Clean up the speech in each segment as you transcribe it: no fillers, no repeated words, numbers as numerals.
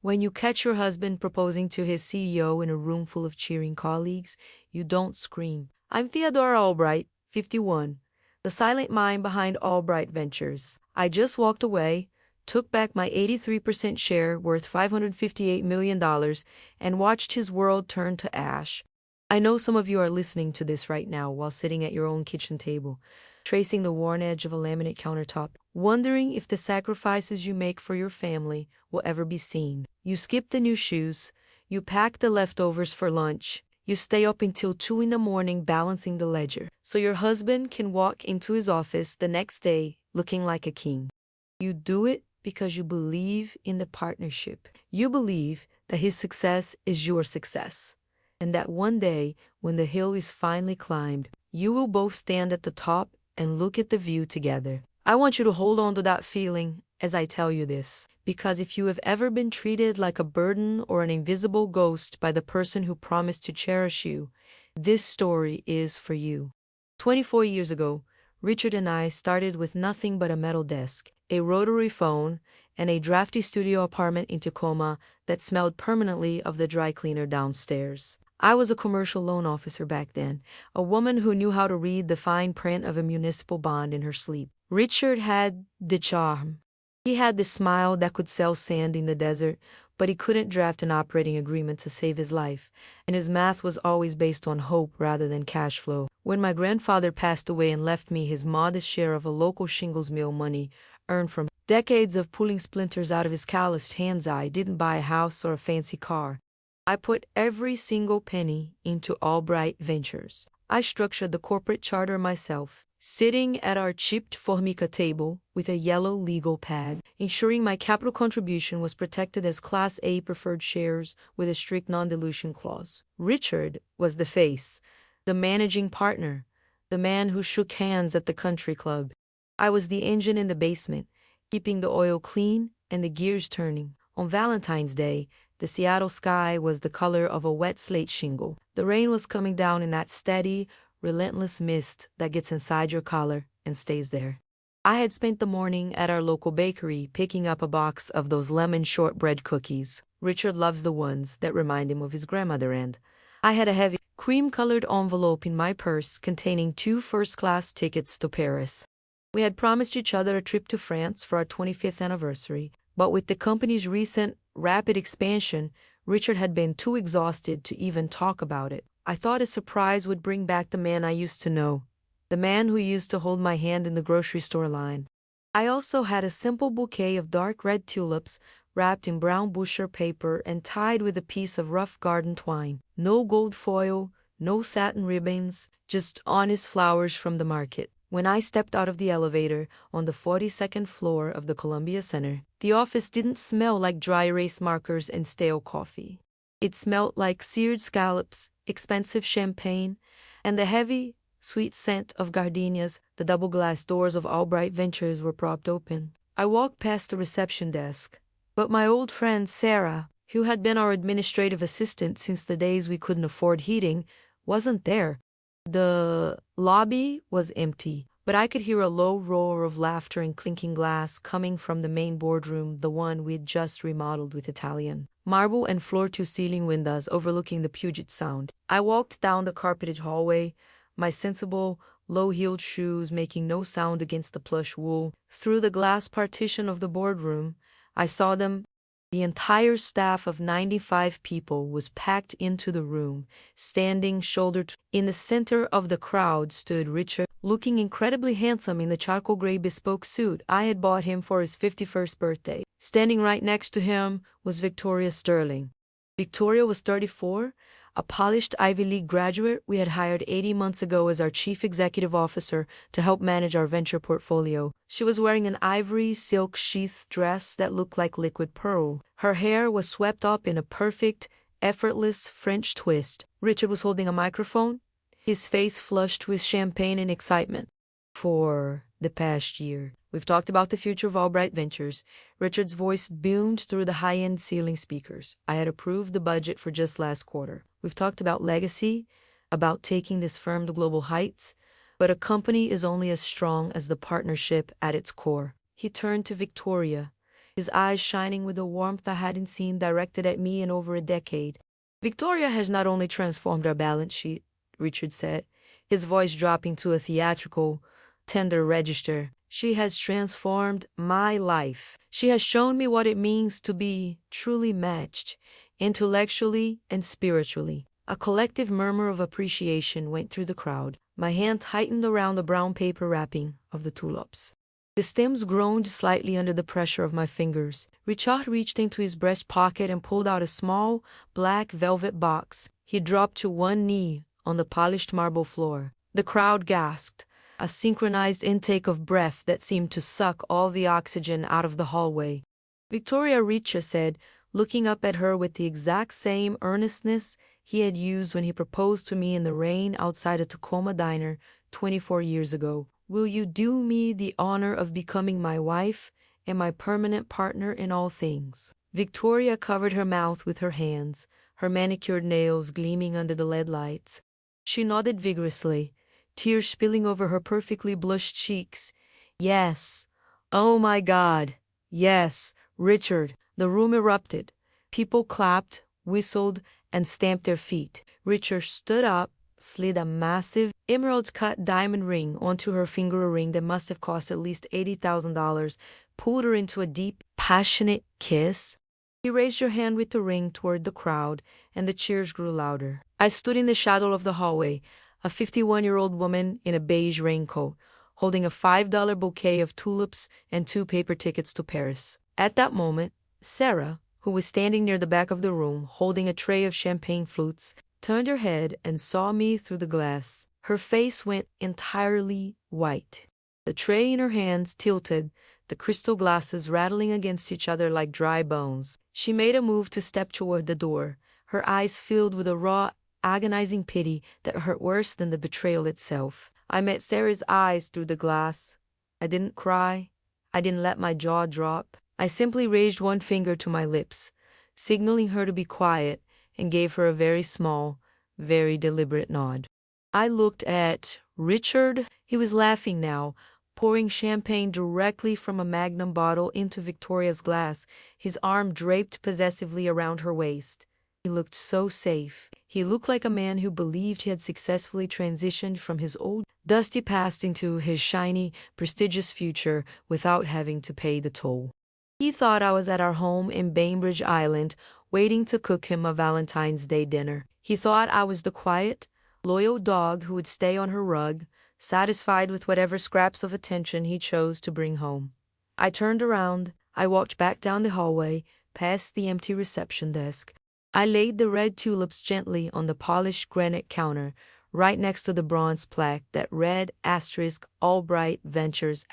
When you catch your husband proposing to his CEO in a room full of cheering colleagues, you don't scream. I'm Theodora Albright, 51, the silent mind behind Albright Ventures. I just walked away, took back my 83% share worth $558 million, and watched his world turn to ash. I know some of you are listening to this right now while sitting at your own kitchen table, tracing the worn edge of a laminate countertop, wondering if the sacrifices you make for your family will ever be seen. You skip the new shoes, you pack the leftovers for lunch, you stay up until 2 in the morning balancing the ledger, so your husband can walk into his office the next day looking like a king. You do it because you believe in the partnership. You believe that his success is your success, and that one day, when the hill is finally climbed, you will both stand at the top and look at the view together. I want you to hold on to that feeling as I tell you this, because if you have ever been treated like a burden or an invisible ghost by the person who promised to cherish you, this story is for you. 24 years ago, Richard and I started with nothing but a metal desk, a rotary phone, and a drafty studio apartment in Tacoma that smelled permanently of the dry cleaner downstairs. I was a commercial loan officer back then, a woman who knew how to read the fine print of a municipal bond in her sleep. Richard had the charm. He had the smile that could sell sand in the desert, but he couldn't draft an operating agreement to save his life, and his math was always based on hope rather than cash flow. When my grandfather passed away and left me his modest share of a local shingles mill money earned from decades of pulling splinters out of his calloused hands, I didn't buy a house or a fancy car. I put every single penny into Albright Ventures. I structured the corporate charter myself, sitting at our chipped formica table with a yellow legal pad, ensuring my capital contribution was protected as Class A preferred shares with a strict non-dilution clause. Richard was the face, the managing partner, the man who shook hands at the country club. I was the engine in the basement, keeping the oil clean and the gears turning. On Valentine's Day, the Seattle sky was the color of a wet slate shingle. The rain was coming down in that steady, relentless mist that gets inside your collar and stays there. I had spent the morning at our local bakery picking up a box of those lemon shortbread cookies. Richard loves the ones that remind him of his grandmother, and I had a heavy, cream-colored envelope in my purse containing 2 first-class tickets to Paris. We had promised each other a trip to France for our 25th anniversary, but with the company's recent, rapid expansion, Richard had been too exhausted to even talk about it. I thought a surprise would bring back the man I used to know, the man who used to hold my hand in the grocery store line. I also had a simple bouquet of dark red tulips wrapped in brown boucher paper and tied with a piece of rough garden twine. No gold foil, no satin ribbons, just honest flowers from the market. When I stepped out of the elevator on the 42nd floor of the Columbia Center, the office didn't smell like dry erase markers and stale coffee. It smelled like seared scallops, expensive champagne, and the heavy, sweet scent of gardenias. The double-glass doors of Albright Ventures were propped open. I walked past the reception desk, but my old friend Sarah, who had been our administrative assistant since the days we couldn't afford heating, wasn't there. The lobby was empty, but I could hear a low roar of laughter and clinking glass coming from the main boardroom, the one we'd just remodeled with Italian marble and floor-to-ceiling windows overlooking the Puget Sound. I walked down the carpeted hallway, my sensible, low-heeled shoes making no sound against the plush wool. Through the glass partition of the boardroom, I saw them. The entire staff of 95 people was packed into the room, standing shoulder to. In the center of the crowd stood Richard, looking incredibly handsome in the charcoal gray bespoke suit I had bought him for his 51st birthday. Standing right next to him was Victoria Sterling. Victoria was 34, a polished Ivy League graduate we had hired 80 months ago as our chief executive officer to help manage our venture portfolio. She was wearing an ivory silk sheath dress that looked like liquid pearl. Her hair was swept up in a perfect, effortless French twist. Richard was holding a microphone, his face flushed with champagne and excitement. For the past year, we've talked about the future of Albright Ventures. Richard's voice boomed through the high-end ceiling speakers. I had approved the budget for just last quarter. We've talked about legacy, about taking this firm to global heights, but a company is only as strong as the partnership at its core. He turned to Victoria, his eyes shining with a warmth I hadn't seen directed at me in over a decade. Victoria has not only transformed our balance sheet, Richard said, his voice dropping to a theatrical, tender register. She has transformed my life. She has shown me what it means to be truly matched, intellectually and spiritually. A collective murmur of appreciation went through the crowd. My hand tightened around the brown paper wrapping of the tulips. The stems groaned slightly under the pressure of my fingers. Richard reached into his breast pocket and pulled out a small, black velvet box. He dropped to one knee on the polished marble floor. The crowd gasped, a synchronized intake of breath that seemed to suck all the oxygen out of the hallway. Victoria, Richard said, looking up at her with the exact same earnestness he had used when he proposed to me in the rain outside a Tacoma diner 24 years ago. Will you do me the honor of becoming my wife and my permanent partner in all things? Victoria covered her mouth with her hands, her manicured nails gleaming under the LED lights. She nodded vigorously, tears spilling over her perfectly blushed cheeks. Yes. Oh my God. Yes, Richard. The room erupted. People clapped, whistled, and stamped their feet. Richard stood up, slid a massive, emerald-cut diamond ring onto her finger, a ring that must have cost at least $80,000, pulled her into a deep, passionate kiss. He raised her hand with the ring toward the crowd, and the cheers grew louder. I stood in the shadow of the hallway, a 51-year-old woman in a beige raincoat, holding a $5 bouquet of tulips and 2 paper tickets to Paris. At that moment, Sarah, who was standing near the back of the room, holding a tray of champagne flutes, turned her head and saw me through the glass. Her face went entirely white. The tray in her hands tilted, the crystal glasses rattling against each other like dry bones. She made a move to step toward the door, her eyes filled with a raw, agonizing pity that hurt worse than the betrayal itself. I met Sarah's eyes through the glass. I didn't cry. I didn't let my jaw drop. I simply raised one finger to my lips, signaling her to be quiet, and gave her a very small, very deliberate nod. I looked at Richard. He was laughing now, pouring champagne directly from a magnum bottle into Victoria's glass, his arm draped possessively around her waist. He looked so safe. He looked like a man who believed he had successfully transitioned from his old, dusty past into his shiny, prestigious future without having to pay the toll. He thought I was at our home in Bainbridge Island, waiting to cook him a Valentine's Day dinner. He thought I was the quiet, loyal dog who would stay on her rug, satisfied with whatever scraps of attention he chose to bring home. I turned around. I walked back down the hallway, past the empty reception desk. I laid the red tulips gently on the polished granite counter, right next to the bronze plaque that read *Albright Ventures*.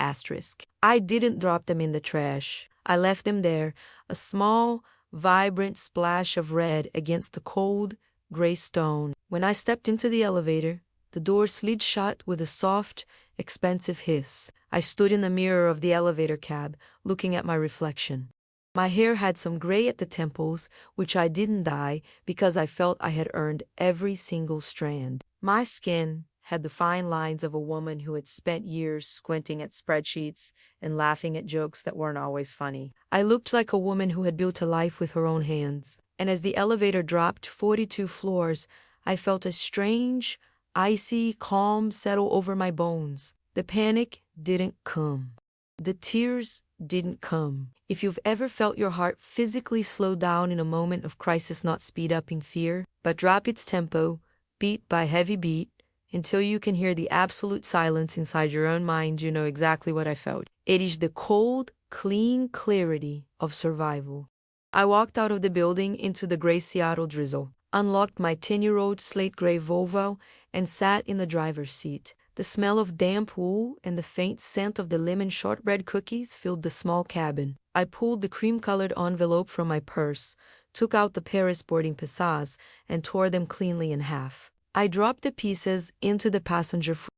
I didn't drop them in the trash. I left them there, a small, vibrant splash of red against the cold, gray stone. When I stepped into the elevator, the door slid shut with a soft, expensive hiss. I stood in the mirror of the elevator cab, looking at my reflection. My hair had some gray at the temples, which I didn't dye because I felt I had earned every single strand. My skin had the fine lines of a woman who had spent years squinting at spreadsheets and laughing at jokes that weren't always funny. I looked like a woman who had built a life with her own hands. And as the elevator dropped 42 floors, I felt a strange, icy calm settle over my bones. The panic didn't come. The tears didn't come. If you've ever felt your heart physically slow down in a moment of crisis, not speed up in fear, but drop its tempo, beat by heavy beat, until you can hear the absolute silence inside your own mind, you know exactly what I felt. It is the cold, clean clarity of survival. I walked out of the building into the gray Seattle drizzle, unlocked my 10-year-old slate gray Volvo, and sat in the driver's seat. The smell of damp wool and the faint scent of the lemon shortbread cookies filled the small cabin. I pulled the cream-colored envelope from my purse, took out the Paris boarding passes, and tore them cleanly in half. I dropped the pieces into the passenger front.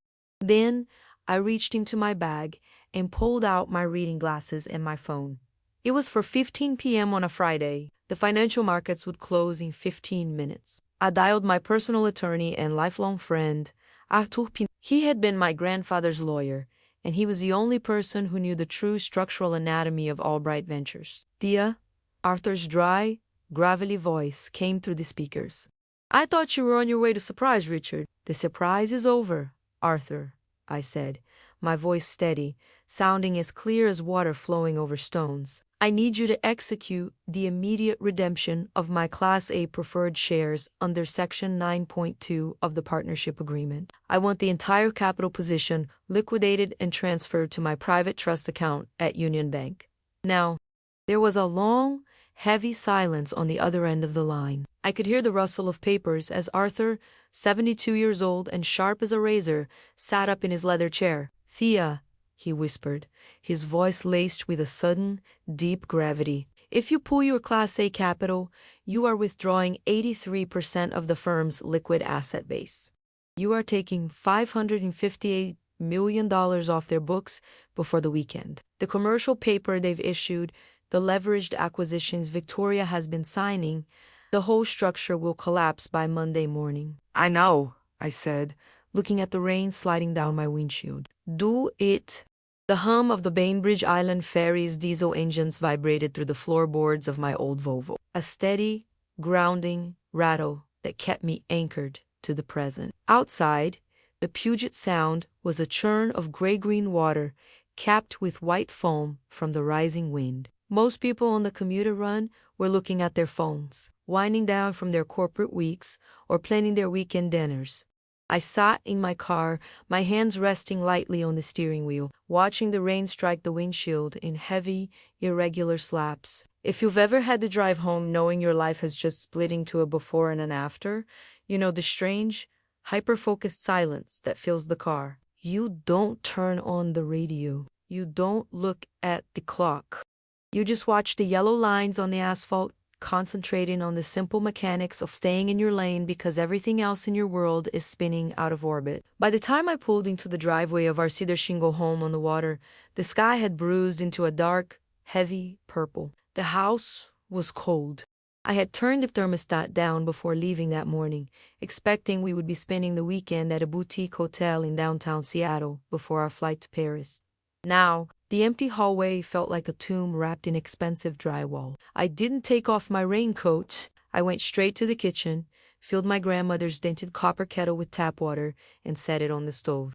Then I reached into my bag and pulled out my reading glasses and my phone. It was for 15 p.m. on a Friday. The financial markets would close in 15 minutes. I dialed my personal attorney and lifelong friend, Arthur Pin. He had been my grandfather's lawyer, and he was the only person who knew the true structural anatomy of Albright Ventures. Thea, Arthur's dry, gravelly voice came through the speakers. I thought you were on your way to surprise Richard. The surprise is over, Arthur, I said, my voice steady, sounding as clear as water flowing over stones. I need you to execute the immediate redemption of my Class A preferred shares under Section 9.2 of the partnership agreement. I want the entire capital position liquidated and transferred to my private trust account at Union Bank. Now, there was a long, heavy silence on the other end of the line. I could hear the rustle of papers as Arthur, 72 years old and sharp as a razor, sat up in his leather chair. Thea, he whispered, his voice laced with a sudden, deep gravity. If you pull your Class A capital, you are withdrawing 83% of the firm's liquid asset base. You are taking $558 million off their books before the weekend. The commercial paper they've issued, the leveraged acquisitions Victoria has been signing, the whole structure will collapse by Monday morning. I know, I said, looking at the rain sliding down my windshield. Do it. The hum of the Bainbridge Island ferry's diesel engines vibrated through the floorboards of my old Volvo. A steady, grounding rattle that kept me anchored to the present. Outside, the Puget Sound was a churn of gray-green water capped with white foam from the rising wind. Most people on the commuter run were looking at their phones, winding down from their corporate weeks or planning their weekend dinners. I sat in my car, my hands resting lightly on the steering wheel, watching the rain strike the windshield in heavy, irregular slaps. If you've ever had to drive home knowing your life has just split into a before and an after, you know the strange, hyper-focused silence that fills the car. You don't turn on the radio. You don't look at the clock. You just watch the yellow lines on the asphalt, concentrating on the simple mechanics of staying in your lane because everything else in your world is spinning out of orbit. By the time I pulled into the driveway of our cedar shingle home on the water, the sky had bruised into a dark, heavy purple. The house was cold. I had turned the thermostat down before leaving that morning, expecting we would be spending the weekend at a boutique hotel in downtown Seattle before our flight to Paris. Now, the empty hallway felt like a tomb wrapped in expensive drywall. I didn't take off my raincoat. I went straight to the kitchen, filled my grandmother's dented copper kettle with tap water, and set it on the stove.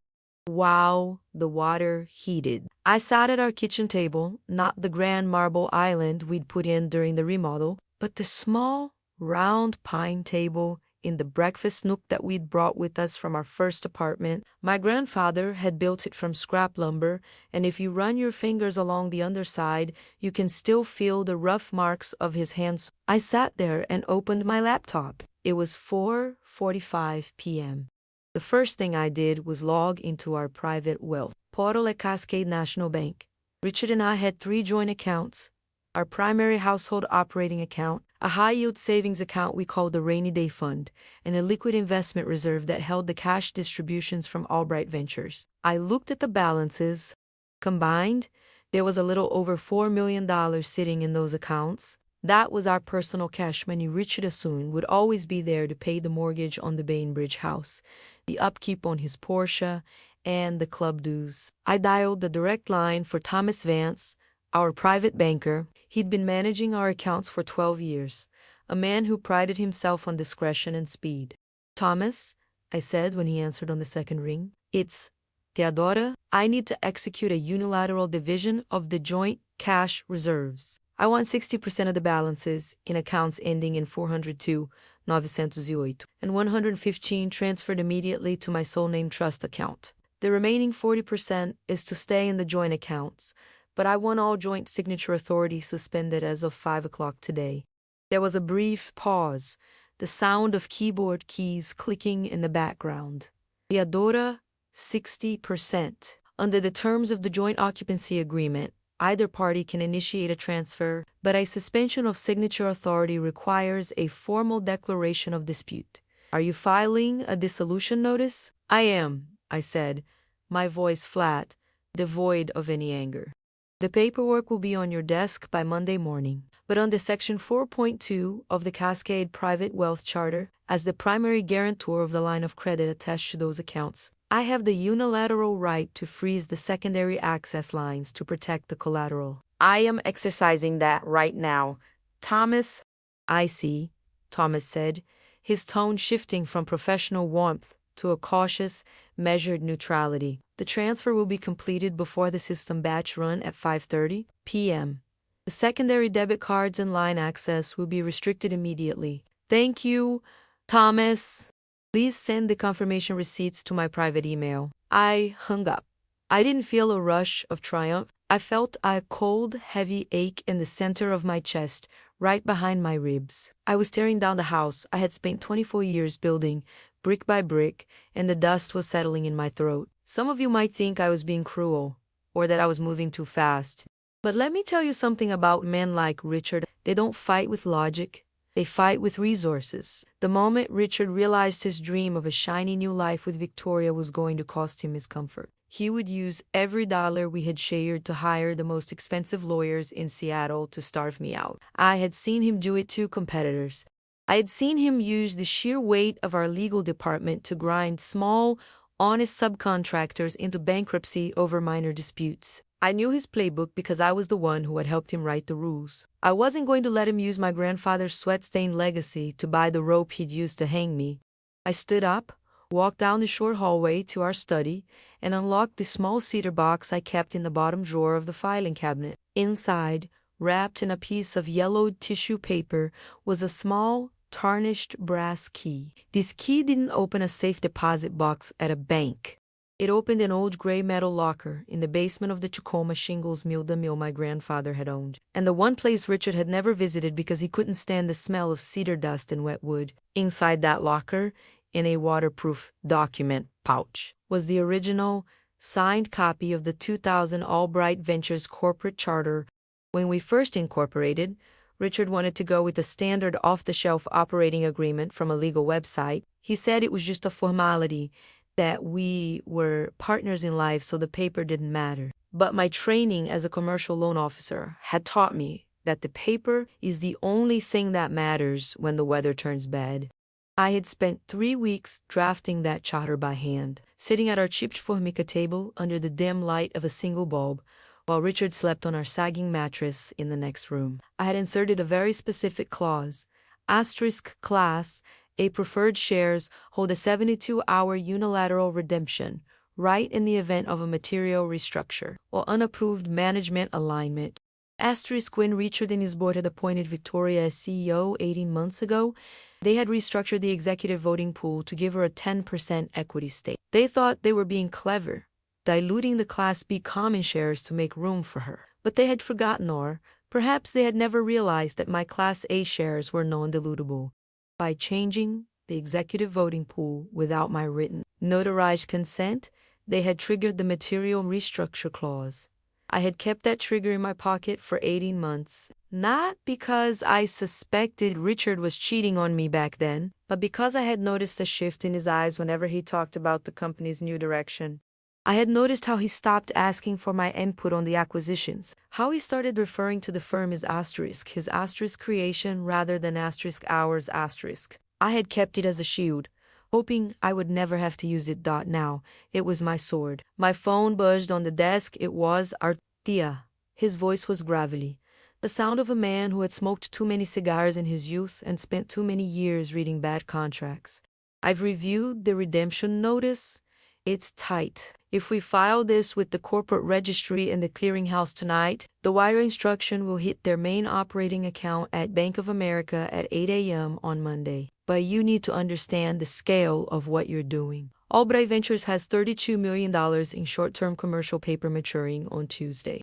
Wow, the water heated. I sat at our kitchen table, not the grand marble island we'd put in during the remodel, but the small, round pine table in the breakfast nook that we'd brought with us from our first apartment. My grandfather had built it from scrap lumber, and if you run your fingers along the underside, you can still feel the rough marks of his hands. I sat there and opened my laptop. It was 4:45 p.m. The first thing I did was log into our private wealth portal at Cascade National Bank. Richard and I had 3 joint accounts: our primary household operating account, a high-yield savings account we called the Rainy Day Fund, and a liquid investment reserve that held the cash distributions from Albright Ventures. I looked at the balances. Combined, there was a little over $4 million sitting in those accounts. That was our personal cash money Richard assumed would always be there to pay the mortgage on the Bainbridge house, the upkeep on his Porsche, and the club dues. I dialed the direct line for Thomas Vance, our private banker. He'd been managing our accounts for 12 years, a man who prided himself on discretion and speed. Thomas, I said when he answered on the second ring, it's Theodora. I need to execute a unilateral division of the joint cash reserves. I want 60% of the balances in accounts ending in 402, 908, and 115 transferred immediately to my sole name trust account. The remaining 40% is to stay in the joint accounts, but I want all joint signature authority suspended as of 5 o'clock today. There was a brief pause, the sound of keyboard keys clicking in the background. Theodora, 60%. Under the terms of the joint occupancy agreement, either party can initiate a transfer, but a suspension of signature authority requires a formal declaration of dispute. Are you filing a dissolution notice? I am, I said, my voice flat, devoid of any anger. The paperwork will be on your desk by Monday morning, but under Section 4.2 of the Cascade Private Wealth Charter, as the primary guarantor of the line of credit attached to those accounts, I have the unilateral right to freeze the secondary access lines to protect the collateral. I am exercising that right now. Thomas. I see, Thomas said, his tone shifting from professional warmth to a cautious, measured neutrality. The transfer will be completed before the system batch run at 5:30 p.m. The secondary debit cards and line access will be restricted immediately. Thank you, Thomas. Please send the confirmation receipts to my private email. I hung up. I didn't feel a rush of triumph. I felt a cold, heavy ache in the center of my chest, right behind my ribs. I was staring down the house I had spent 24 years building, brick by brick, and the dust was settling in my throat. Some of you might think I was being cruel, or that I was moving too fast. But let me tell you something about men like Richard. They don't fight with logic. They fight with resources. The moment Richard realized his dream of a shiny new life with Victoria was going to cost him his comfort, he would use every dollar we had shared to hire the most expensive lawyers in Seattle to starve me out. I had seen him do it to competitors. I had seen him use the sheer weight of our legal department to grind small, honest subcontractors into bankruptcy over minor disputes. I knew his playbook because I was the one who had helped him write the rules. I wasn't going to let him use my grandfather's sweat-stained legacy to buy the rope he'd used to hang me. I stood up, walked down the short hallway to our study, and unlocked the small cedar box I kept in the bottom drawer of the filing cabinet. Inside, wrapped in a piece of yellowed tissue paper, was a small, tarnished brass key. This key didn't open a safe deposit box at a bank. It opened an old gray metal locker in the basement of the Tacoma shingles mill, the mill my grandfather had owned, and the one place Richard had never visited because he couldn't stand the smell of cedar dust and wet wood. Inside that locker, in a waterproof document pouch, was the original, signed copy of the 2000 Albright Ventures corporate charter. When we first incorporated, Richard wanted to go with a standard off-the-shelf operating agreement from a legal website. He said it was just a formality, that we were partners in life, so the paper didn't matter. But my training as a commercial loan officer had taught me that the paper is the only thing that matters when the weather turns bad. I had spent 3 weeks drafting that charter by hand, sitting at our chipped formica table under the dim light of a single bulb, while Richard slept on our sagging mattress in the next room. I had inserted a very specific clause, asterisk class, a preferred shares hold a 72-hour unilateral redemption, right in the event of a material restructure or unapproved management alignment. Asterisk when Richard and his board had appointed Victoria as CEO 18 months ago, they had restructured the executive voting pool to give her a 10% equity stake. They thought they were being clever, diluting the Class B common shares to make room for her. But they had forgotten, or perhaps they had never realized, that my Class A shares were non-dilutable. By changing the executive voting pool without my written, notarized consent, they had triggered the material restructure clause. I had kept that trigger in my pocket for 18 months, not because I suspected Richard was cheating on me back then, but because I had noticed a shift in his eyes whenever he talked about the company's new direction. I had noticed how he stopped asking for my input on the acquisitions, how he started referring to the firm as asterisk, his asterisk creation rather than asterisk hours asterisk. I had kept it as a shield, hoping I would never have to use it. Now, it was my sword. My phone buzzed on the desk. It was Artia. His voice was gravelly, the sound of a man who had smoked too many cigars in his youth and spent too many years reading bad contracts. I've reviewed the redemption notice. It's tight. If we file this with the corporate registry and the clearinghouse tonight, the wire instruction will hit their main operating account at Bank of America at 8 a.m. on Monday. But you need to understand the scale of what you're doing. Albright Ventures has $32 million in short-term commercial paper maturing on Tuesday.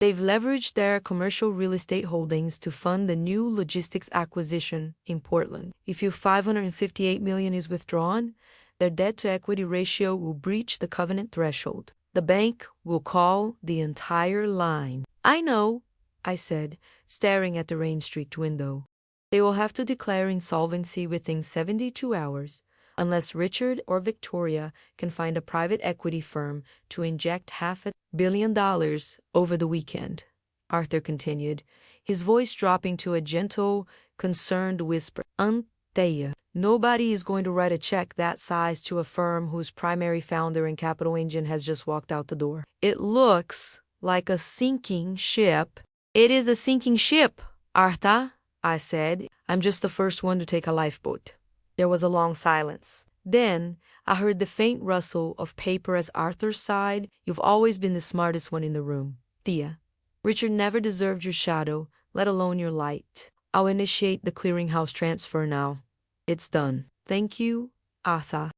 They've leveraged their commercial real estate holdings to fund the new logistics acquisition in Portland. If $558 million is withdrawn, their debt-to-equity ratio will breach the covenant threshold. The bank will call the entire line. I know, I said, staring at the rain-streaked window. They will have to declare insolvency within 72 hours, unless Richard or Victoria can find a private equity firm to inject $500 million over the weekend. Arthur continued, his voice dropping to a gentle, concerned whisper. Thea. Nobody is going to write a check that size to a firm whose primary founder and capital engine has just walked out the door. It looks like a sinking ship. It is a sinking ship, Artha, I said. I'm just the first one to take a lifeboat. There was a long silence. Then I heard the faint rustle of paper as Arthur sighed. You've always been the smartest one in the room, Thea. Richard never deserved your shadow, let alone your light. I'll initiate the clearinghouse transfer now. It's done. Thank you, Arthur.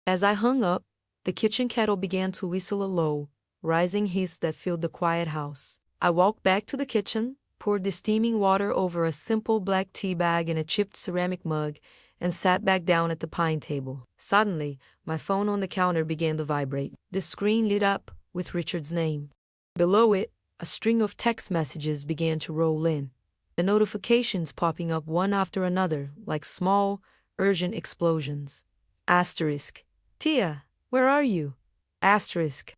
As I hung up, the kitchen kettle began to whistle a low, rising hiss that filled the quiet house. I walked back to the kitchen, poured the steaming water over a simple black tea bag in a chipped ceramic mug, and sat back down at the pine table. Suddenly, my phone on the counter began to vibrate. The screen lit up with Richard's name. Below it, a string of text messages began to roll in, the notifications popping up one after another like small, urgent explosions. Asterisk. Tia, where are you? Asterisk.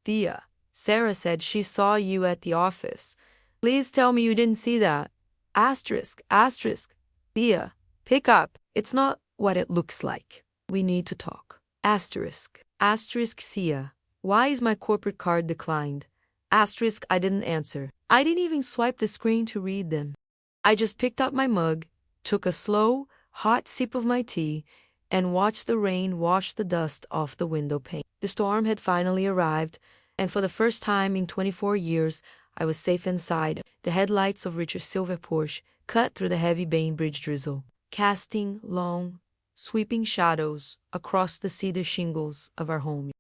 Tia. Sarah said she saw you at the office. Please tell me you didn't see that. Asterisk. Tia, pick up. It's not what it looks like. We need to talk. Asterisk. Thea. Why is my corporate card declined? Asterisk. I didn't answer. I didn't even swipe the screen to read them. I just picked up my mug, took a slow, hot sip of my tea, and watched the rain wash the dust off the window pane. The storm had finally arrived, and for the first time in 24 years, I was safe inside. The headlights of Richard's silver Porsche cut through the heavy Bainbridge drizzle, casting long, sweeping shadows across the cedar shingles of our home.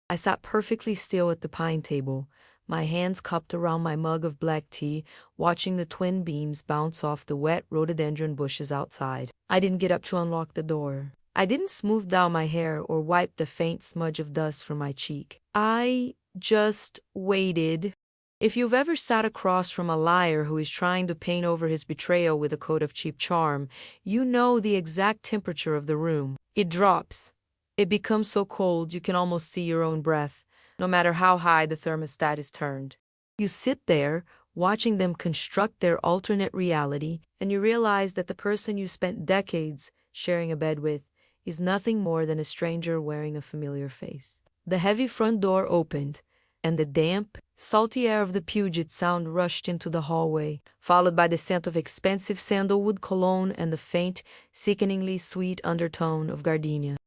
I sat perfectly still at the pine table, my hands cupped around my mug of black tea, watching the twin beams bounce off the wet rhododendron bushes outside. I didn't get up to unlock the door. I didn't smooth down my hair or wipe the faint smudge of dust from my cheek. I just waited. If you've ever sat across from a liar who is trying to paint over his betrayal with a coat of cheap charm, you know the exact temperature of the room. It drops. It becomes so cold you can almost see your own breath, no matter how high the thermostat is turned. You sit there, watching them construct their alternate reality, and you realize that the person you spent decades sharing a bed with is nothing more than a stranger wearing a familiar face. The heavy front door opened, and the damp, salty air of the Puget Sound rushed into the hallway, followed by the scent of expensive sandalwood cologne and the faint, sickeningly sweet undertone of gardenia.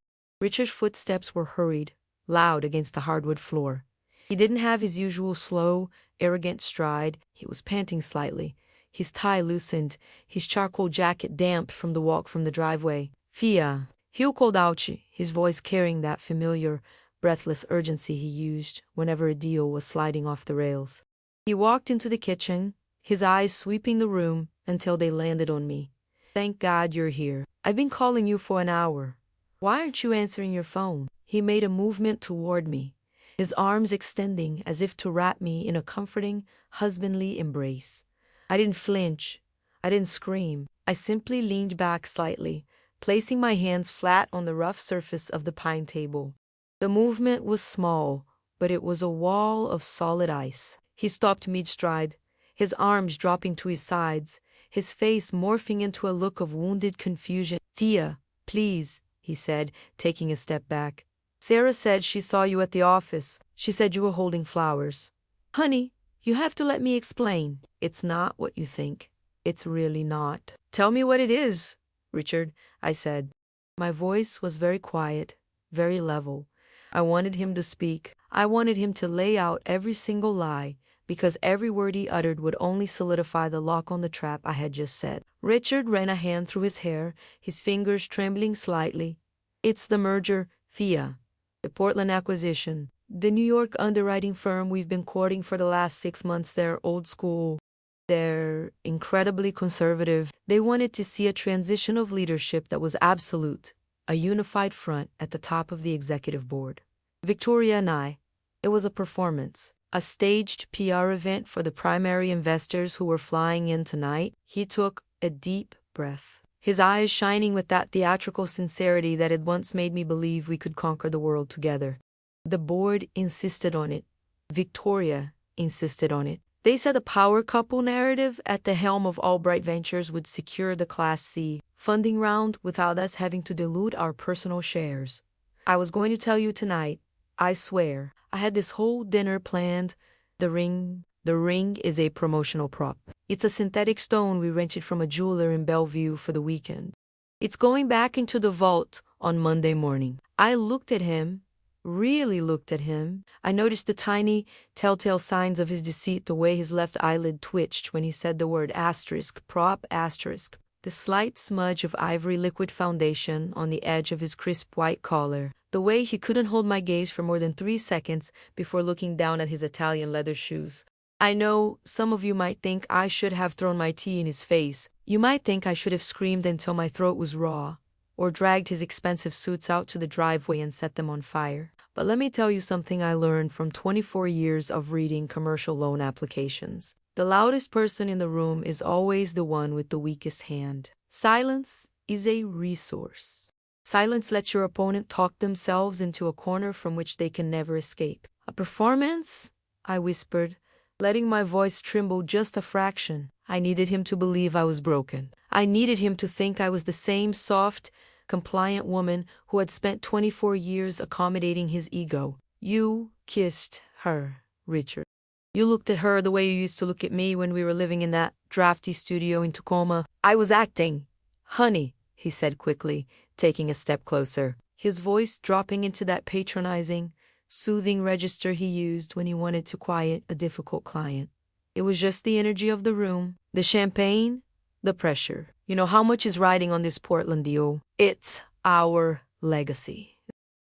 Richard's footsteps were hurried, loud against the hardwood floor. He didn't have his usual slow, arrogant stride. He was panting slightly, his tie loosened, his charcoal jacket damp from the walk from the driveway. Fia, Hugh called out, his voice carrying that familiar, breathless urgency he used whenever a deal was sliding off the rails. He walked into the kitchen, his eyes sweeping the room until they landed on me. Thank God you're here. I've been calling you for an hour. Why aren't you answering your phone? He made a movement toward me, his arms extending as if to wrap me in a comforting, husbandly embrace. I didn't flinch. I didn't scream. I simply leaned back slightly, placing my hands flat on the rough surface of the pine table. The movement was small, but it was a wall of solid ice. He stopped mid-stride, his arms dropping to his sides, his face morphing into a look of wounded confusion. Thea, please, he said, taking a step back. Sarah said she saw you at the office. She said you were holding flowers. Honey, you have to let me explain. It's not what you think. It's really not. Tell me what it is, Richard, I said. My voice was very quiet, very level. I wanted him to speak. I wanted him to lay out every single lie, because every word he uttered would only solidify the lock on the trap I had just set. Richard ran a hand through his hair, his fingers trembling slightly. It's the merger, Thea. The Portland acquisition. The New York underwriting firm we've been courting for the last 6 months. They're old school. They're incredibly conservative. They wanted to see a transition of leadership that was absolute, a unified front at the top of the executive board. Victoria and I, it was a performance, a staged PR event for the primary investors who were flying in tonight. He took a deep breath, his eyes shining with that theatrical sincerity that had once made me believe we could conquer the world together. The board insisted on it. Victoria insisted on it. They said a power couple narrative at the helm of Albright Ventures would secure the Class C funding round without us having to dilute our personal shares. I was going to tell you tonight, I swear. I had this whole dinner planned. The ring is a promotional prop. It's a synthetic stone we rented from a jeweler in Bellevue for the weekend. It's going back into the vault on Monday morning. I looked at him, really looked at him. I noticed the tiny, telltale signs of his deceit, the way his left eyelid twitched when he said the word asterisk, prop asterisk. The slight smudge of ivory liquid foundation on the edge of his crisp white collar. The way he couldn't hold my gaze for more than 3 seconds before looking down at his Italian leather shoes. I know some of you might think I should have thrown my tea in his face. You might think I should have screamed until my throat was raw, or dragged his expensive suits out to the driveway and set them on fire. But let me tell you something I learned from 24 years of reading commercial loan applications. The loudest person in the room is always the one with the weakest hand. Silence is a resource. Silence lets your opponent talk themselves into a corner from which they can never escape. A performance? I whispered, letting my voice tremble just a fraction. I needed him to believe I was broken. I needed him to think I was the same soft, compliant woman who had spent 24 years accommodating his ego. You kissed her, Richard. You looked at her the way you used to look at me when we were living in that drafty studio in Tacoma. I was acting. Honey, he said quickly, taking a step closer, his voice dropping into that patronizing, soothing register he used when he wanted to quiet a difficult client. It was just the energy of the room, the champagne, the pressure. You know how much is riding on this Portland deal? It's our legacy.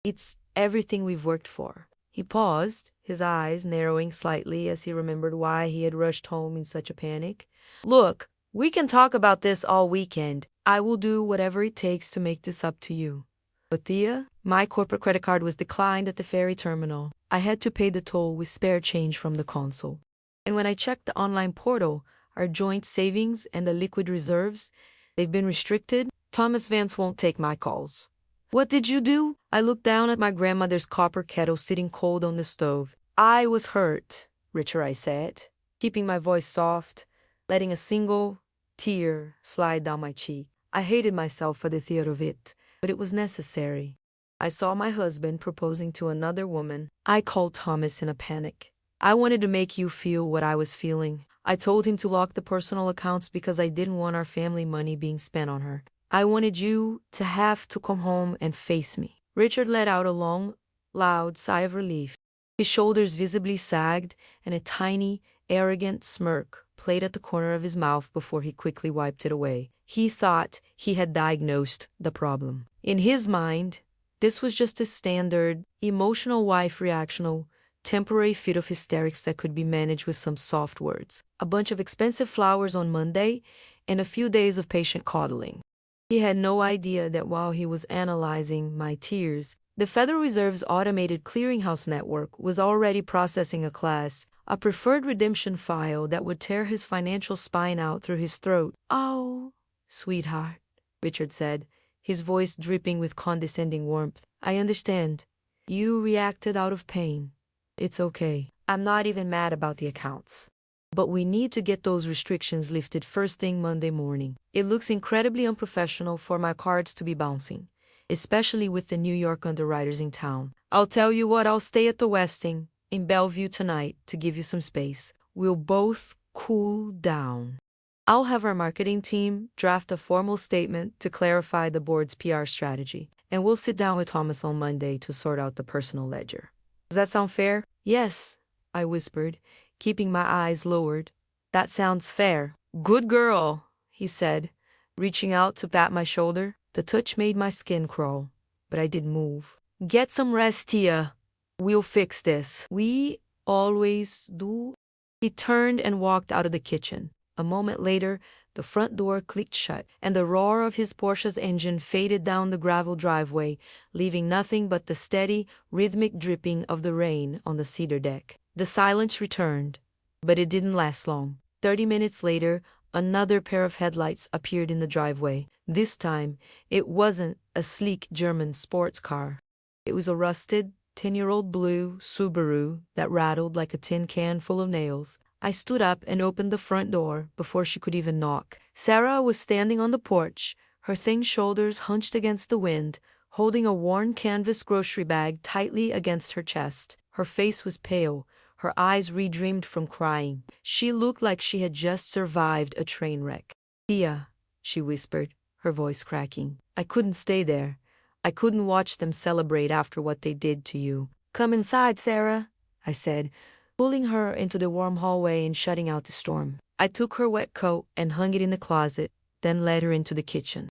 It's everything we've worked for. He paused, his eyes narrowing slightly as he remembered why he had rushed home in such a panic. Look, we can talk about this all weekend. I will do whatever it takes to make this up to you. But Thea, my corporate credit card was declined at the ferry terminal. I had to pay the toll with spare change from the consul. And when I checked the online portal, our joint savings and the liquid reserves, they've been restricted. Thomas Vance won't take my calls. What did you do? I looked down at my grandmother's copper kettle sitting cold on the stove. I was hurt, Richard, I said, keeping my voice soft, letting a single tear slide down my cheek. I hated myself for the theater of it, but it was necessary. I saw my husband proposing to another woman. I called Thomas in a panic. I wanted to make you feel what I was feeling. I told him to lock the personal accounts because I didn't want our family money being spent on her. I wanted you to have to come home and face me. Richard let out a long, loud sigh of relief. His shoulders visibly sagged, and a tiny, arrogant smirk played at the corner of his mouth before he quickly wiped it away. He thought he had diagnosed the problem. In his mind, this was just a standard, emotional wife reactional, temporary fit of hysterics that could be managed with some soft words, a bunch of expensive flowers on Monday, and a few days of patient coddling. He had no idea that while he was analyzing my tears, the Federal Reserve's automated clearinghouse network was already processing a preferred redemption file that would tear his financial spine out through his throat. Oh, sweetheart, Richard said, his voice dripping with condescending warmth. I understand. You reacted out of pain. It's okay. I'm not even mad about the accounts. But we need to get those restrictions lifted first thing Monday morning. It looks incredibly unprofessional for my cards to be bouncing, especially with the New York underwriters in town. I'll tell you what, I'll stay at the Westing in Bellevue tonight to give you some space. We'll both cool down. I'll have our marketing team draft a formal statement to clarify the board's PR strategy, and we'll sit down with Thomas on Monday to sort out the personal ledger. Does that sound fair? Yes, I whispered, keeping my eyes lowered. That sounds fair. Good girl, he said, reaching out to pat my shoulder. The touch made my skin crawl, but I didn't move. Get some rest, Tia. We'll fix this. We always do. He turned and walked out of the kitchen. A moment later, the front door clicked shut, and the roar of his Porsche's engine faded down the gravel driveway, leaving nothing but the steady, rhythmic dripping of the rain on the cedar deck. The silence returned, but it didn't last long. 30 minutes later, another pair of headlights appeared in the driveway. This time, it wasn't a sleek German sports car. It was a rusted, 10-year-old blue Subaru that rattled like a tin can full of nails. I stood up and opened the front door before she could even knock. Sarah was standing on the porch, her thin shoulders hunched against the wind, holding a worn canvas grocery bag tightly against her chest. Her face was pale, her eyes redreamed from crying. She looked like she had just survived a train wreck. "Thea," she whispered, her voice cracking. "I couldn't stay there. I couldn't watch them celebrate after what they did to you." "Come inside, Sarah," I said, pulling her into the warm hallway and shutting out the storm. I took her wet coat and hung it in the closet, then led her into the kitchen.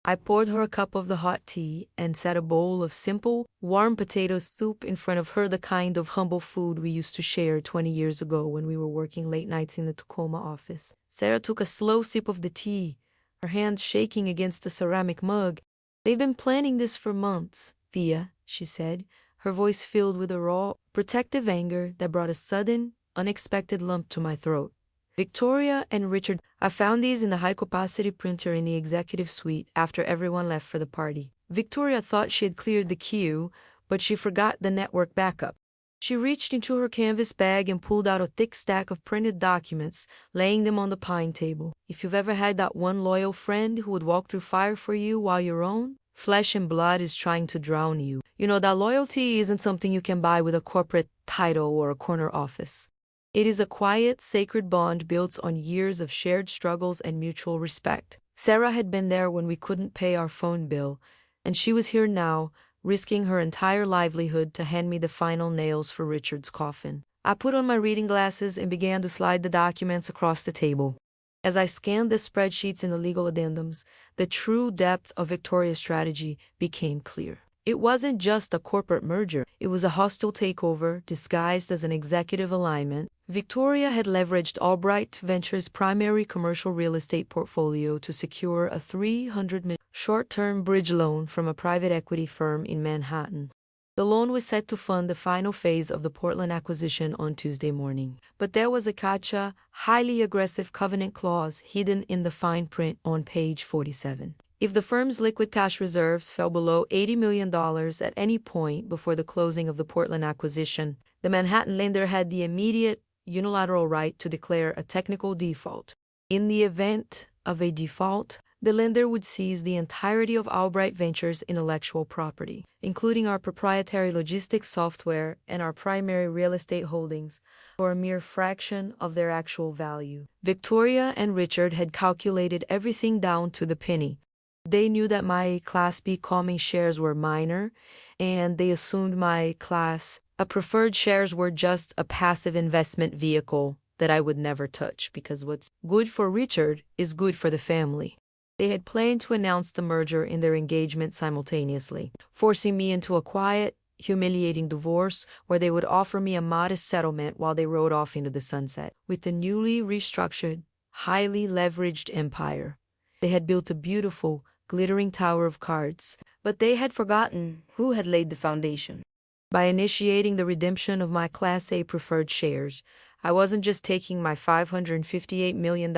I poured her a cup of the hot tea and set a bowl of simple, warm potato soup in front of her, the kind of humble food we used to share 20 years ago when we were working late nights in the Tacoma office. Sarah took a slow sip of the tea, her hands shaking against the ceramic mug. "They've been planning this for months, Thea," she said, her voice filled with a raw, protective anger that brought a sudden, unexpected lump to my throat. "Victoria and Richard, I found these in the high-capacity printer in the executive suite after everyone left for the party." Victoria thought she had cleared the queue, but she forgot the network backup. She reached into her canvas bag and pulled out a thick stack of printed documents, laying them on the pine table. "If you've ever had that one loyal friend who would walk through fire for you while your own flesh and blood is trying to drown you, you know that loyalty isn't something you can buy with a corporate title or a corner office. It is a quiet, sacred bond built on years of shared struggles and mutual respect." Sarah had been there when we couldn't pay our phone bill, and she was here now, risking her entire livelihood to hand me the final nails for Richard's coffin. I put on my reading glasses and began to slide the documents across the table. As I scanned the spreadsheets and the legal addendums, the true depth of Victoria's strategy became clear. It wasn't just a corporate merger, it was a hostile takeover disguised as an executive alignment. Victoria had leveraged Albright Ventures' primary commercial real estate portfolio to secure a $300 million short-term bridge loan from a private equity firm in Manhattan. The loan was set to fund the final phase of the Portland acquisition on Tuesday morning. But there was a gotcha, highly aggressive covenant clause hidden in the fine print on page 47. If the firm's liquid cash reserves fell below $80 million at any point before the closing of the Portland acquisition, the Manhattan lender had the immediate, unilateral right to declare a technical default. In the event of a default, the lender would seize the entirety of Albright Ventures' intellectual property, including our proprietary logistics software and our primary real estate holdings, for a mere fraction of their actual value. Victoria and Richard had calculated everything down to the penny. They knew that my Class B common shares were minor, and they assumed my Class A preferred shares were just a passive investment vehicle that I would never touch, because what's good for Richard is good for the family. They had planned to announce the merger in their engagement simultaneously, forcing me into a quiet, humiliating divorce where they would offer me a modest settlement while they rode off into the sunset. With the newly restructured, highly leveraged empire, they had built a beautiful, glittering tower of cards, but they had forgotten who had laid the foundation. By initiating the redemption of my Class A preferred shares, I wasn't just taking my $558 million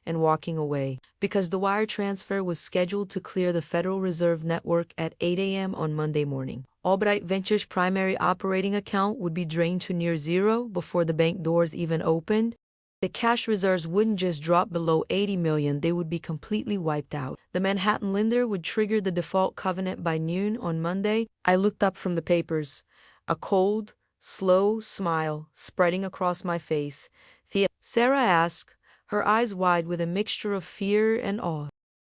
and walking away, because the wire transfer was scheduled to clear the Federal Reserve Network at 8 a.m. on Monday morning. Albright Ventures' primary operating account would be drained to near zero before the bank doors even opened. The cash reserves wouldn't just drop below $80 million, they would be completely wiped out. The Manhattan lender would trigger the default covenant by noon on Monday. I looked up from the papers, a cold, slow smile spreading across my face. "Thea," Sarah asked, her eyes wide with a mixture of fear and awe.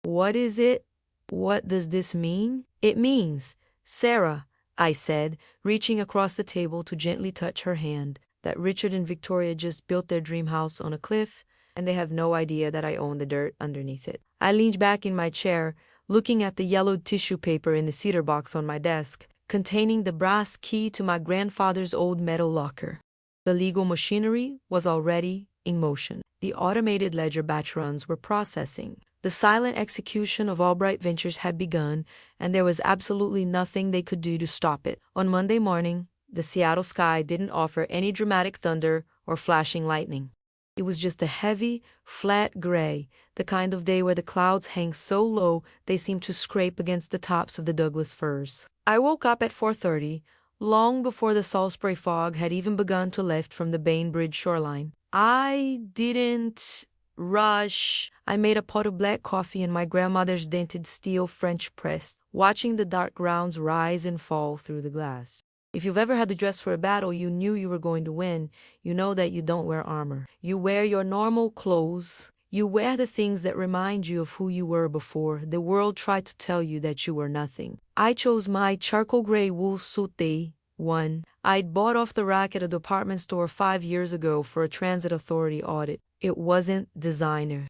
"What is it? What does this mean?" "It means, Sarah," I said, reaching across the table to gently touch her hand, "that Richard and Victoria just built their dream house on a cliff, and they have no idea that I own the dirt underneath it." I leaned back in my chair, looking at the yellowed tissue paper in the cedar box on my desk, containing the brass key to my grandfather's old metal locker. The legal machinery was already in motion. The automated ledger batch runs were processing. The silent execution of Albright Ventures had begun, and there was absolutely nothing they could do to stop it. On Monday morning, the Seattle sky didn't offer any dramatic thunder or flashing lightning. It was just a heavy, flat gray, the kind of day where the clouds hang so low they seem to scrape against the tops of the Douglas firs. I woke up at 4:30, long before the Salisbury fog had even begun to lift from the Bainbridge shoreline. I didn't rush. I made a pot of black coffee in my grandmother's dented steel French press, watching the dark grounds rise and fall through the glass. If you've ever had to dress for a battle you knew you were going to win, you know that you don't wear armor. You wear your normal clothes. You wear the things that remind you of who you were before the world tried to tell you that you were nothing. I chose my charcoal gray wool suit day one I'd bought off the rack at a department store 5 years ago for a transit authority audit. It wasn't designer.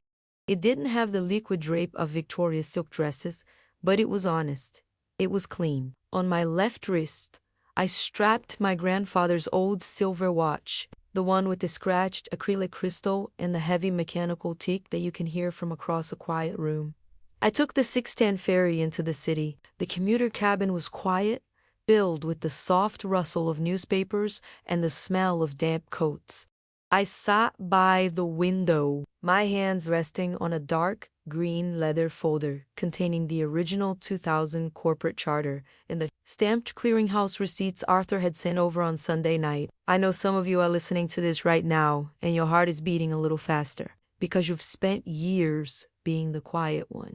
It didn't have the liquid drape of Victoria's silk dresses, but it was honest. It was clean. On my left wrist, I strapped my grandfather's old silver watch, the one with the scratched acrylic crystal and the heavy mechanical tick that you can hear from across a quiet room. I took the 610 ferry into the city. The commuter cabin was quiet, filled with the soft rustle of newspapers and the smell of damp coats. I sat by the window, my hands resting on a dark green leather folder containing the original 2000 corporate charter and the stamped clearinghouse receipts Arthur had sent over on Sunday night. I know some of you are listening to this right now and your heart is beating a little faster because you've spent years being the quiet one.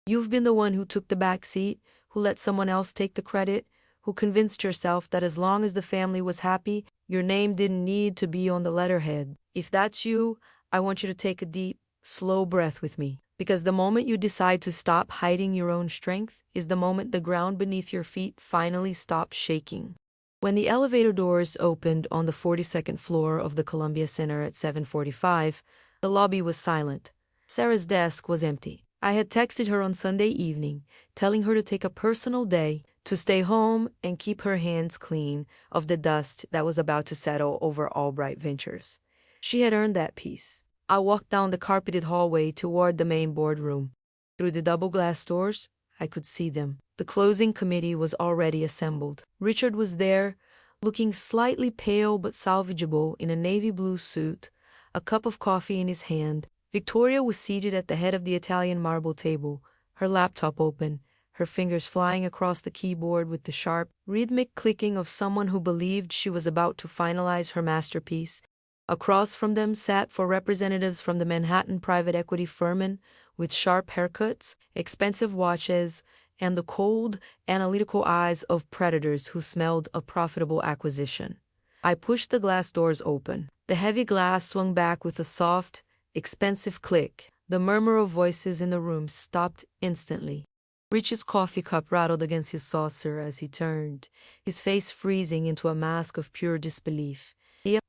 You've been the one who took the back seat, who let someone else take the credit, who convinced yourself that as long as the family was happy, your name didn't need to be on the letterhead. If that's you, I want you to take a deep, slow breath with me, because the moment you decide to stop hiding your own strength is the moment the ground beneath your feet finally stops shaking. When the elevator doors opened on the 42nd floor of the Columbia Center at 7:45, the lobby was silent. Sarah's desk was empty. I had texted her on Sunday evening, telling her to take a personal day, to stay home and keep her hands clean of the dust that was about to settle over Albright Ventures. She had earned that peace. I walked down the carpeted hallway toward the main boardroom. Through the double glass doors, I could see them. The closing committee was already assembled. Richard was there, looking slightly pale but salvageable in a navy blue suit, a cup of coffee in his hand. Victoria was seated at the head of the Italian marble table, her laptop open, her fingers flying across the keyboard with the sharp, rhythmic clicking of someone who believed she was about to finalize her masterpiece. Across from them sat four representatives from the Manhattan private equity firm with sharp haircuts, expensive watches, and the cold, analytical eyes of predators who smelled a profitable acquisition. I pushed the glass doors open. The heavy glass swung back with a soft, expensive click. The murmur of voices in the room stopped instantly. Rich's coffee cup rattled against his saucer as he turned, his face freezing into a mask of pure disbelief.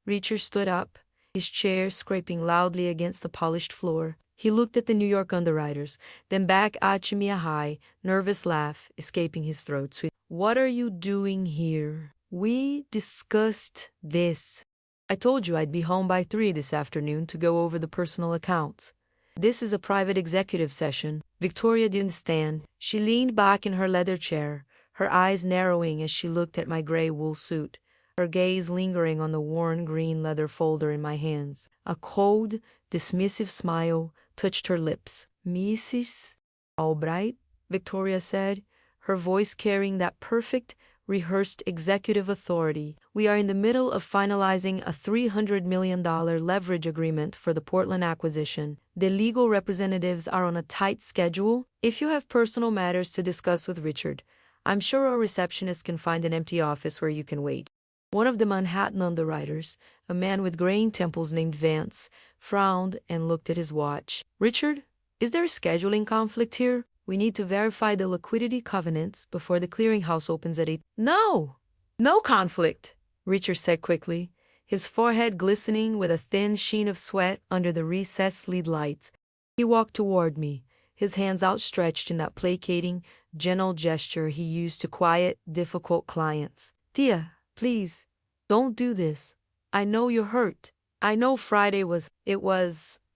Richard stood up, his chair scraping loudly against the polished floor. He looked at the New York underwriters, then back at me, a high, nervous laugh escaping his throat. "What are you doing here? We discussed this. I told you I'd be home by 3 this afternoon to go over the personal accounts. This is a private executive session." Victoria didn't stand. She leaned back in her leather chair, her eyes narrowing as she looked at my gray wool suit, her gaze lingering on the worn green leather folder in my hands. A cold, dismissive smile touched her lips. "Mrs. Albright," Victoria said, her voice carrying that perfect, rehearsed executive authority. "We are in the middle of finalizing a $300 million leverage agreement for the Portland acquisition. The legal representatives are on a tight schedule. If you have personal matters to discuss with Richard, I'm sure our receptionist can find an empty office where you can wait." One of the Manhattan underwriters, a man with graying temples named Vance, frowned and looked at his watch. "Richard, is there a scheduling conflict here? We need to verify the liquidity covenants before the clearinghouse opens at 8. "No conflict," Richard said quickly, his forehead glistening with a thin sheen of sweat under the recessed lead lights. He walked toward me, his hands outstretched in that placating, gentle gesture he used to quiet, difficult clients. "Tia, please, don't do this. I know you're hurt. I know Friday was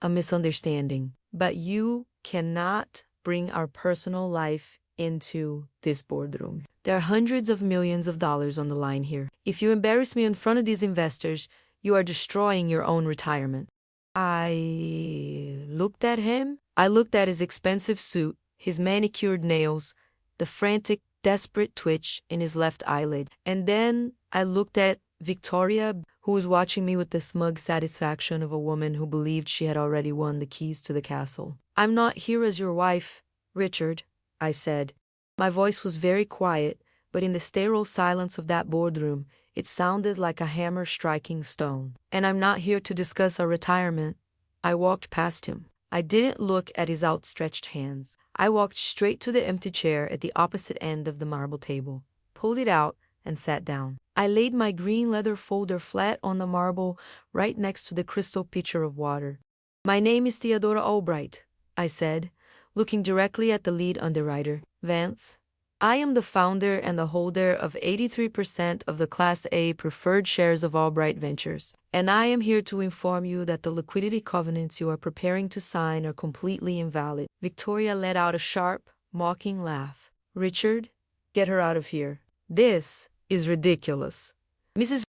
a misunderstanding, but you cannot bring our personal life into this boardroom. There are hundreds of millions of dollars on the line here. If you embarrass me in front of these investors, you are destroying your own retirement." I looked at him. I looked at his expensive suit, his manicured nails, the frantic, desperate twitch in his left eyelid. And then I looked at Victoria, who was watching me with the smug satisfaction of a woman who believed she had already won the keys to the castle. "I'm not here as your wife, Richard," I said. My voice was very quiet, but in the sterile silence of that boardroom, it sounded like a hammer striking stone. "And I'm not here to discuss our retirement." I walked past him. I didn't look at his outstretched hands. I walked straight to the empty chair at the opposite end of the marble table, pulled it out, and sat down. I laid my green leather folder flat on the marble right next to the crystal pitcher of water. "My name is Theodora Albright," I said, looking directly at the lead underwriter, Vance. "I am the founder and the holder of 83% of the Class A preferred shares of Albright Ventures, and I am here to inform you that the liquidity covenants you are preparing to sign are completely invalid." Victoria let out a sharp, mocking laugh. "Richard, get her out of here. This is ridiculous. Mrs.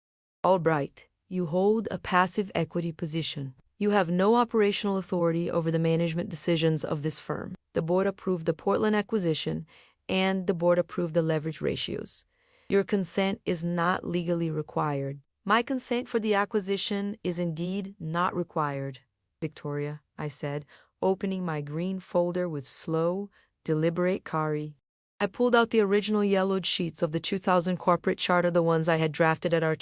Albright, you hold a passive equity position. You have no operational authority over the management decisions of this firm. The board approved the Portland acquisition, and the board approved the leverage ratios. Your consent is not legally required." "My consent for the acquisition is indeed not required, Victoria," I said, opening my green folder with slow, deliberate kari. I pulled out the original yellowed sheets of the 2000 corporate charter, the ones I had drafted at our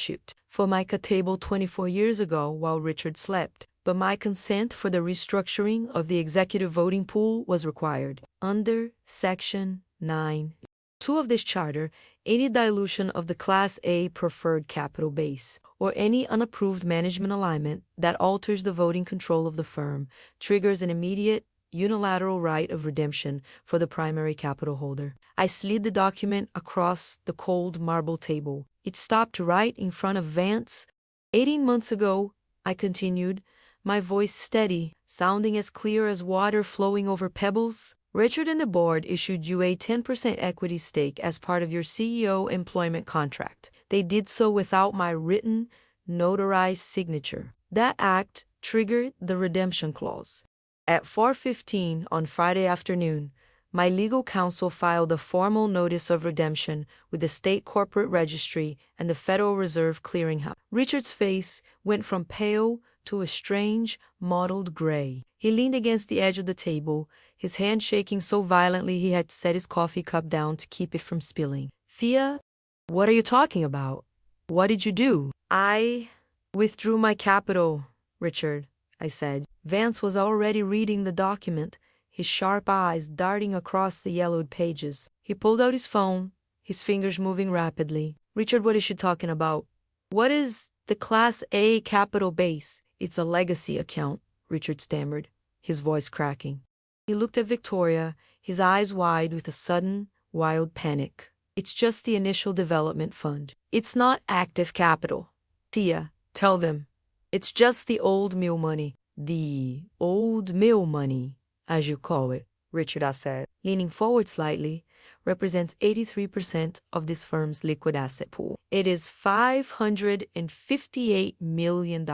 Formica table 24 years ago while Richard slept. But my consent for the restructuring of the executive voting pool was required. Under Section 9(2) of this charter, any dilution of the Class A preferred capital base, or any unapproved management alignment that alters the voting control of the firm, triggers an immediate, unilateral right of redemption for the primary capital holder. I slid the document across the cold marble table. It stopped right in front of Vance. 18 months ago, I continued, my voice steady, sounding as clear as water flowing over pebbles, "Richard and the board issued you a 10% equity stake as part of your CEO employment contract. They did so without my written, notarized signature. That act triggered the redemption clause. At 4:15 on Friday afternoon, my legal counsel filed a formal notice of redemption with the state corporate registry and the Federal Reserve Clearinghouse." Richard's face went from pale to a strange, mottled gray. He leaned against the edge of the table, his hand shaking so violently he had to set his coffee cup down to keep it from spilling. "Thea, what are you talking about? What did you do?" "I withdrew my capital, Richard," I said. Vance was already reading the document, his sharp eyes darting across the yellowed pages. He pulled out his phone, his fingers moving rapidly. "Richard, what is she talking about? What is the Class A capital base?" "It's a legacy account," Richard stammered, his voice cracking. He looked at Victoria, his eyes wide with a sudden, wild panic. "It's just the initial development fund. It's not active capital. Thea, tell them. It's just the old mill money." "The old mill money, as you call it," Richard said, leaning forward slightly, "represents 83% of this firm's liquid asset pool. It is $558 million.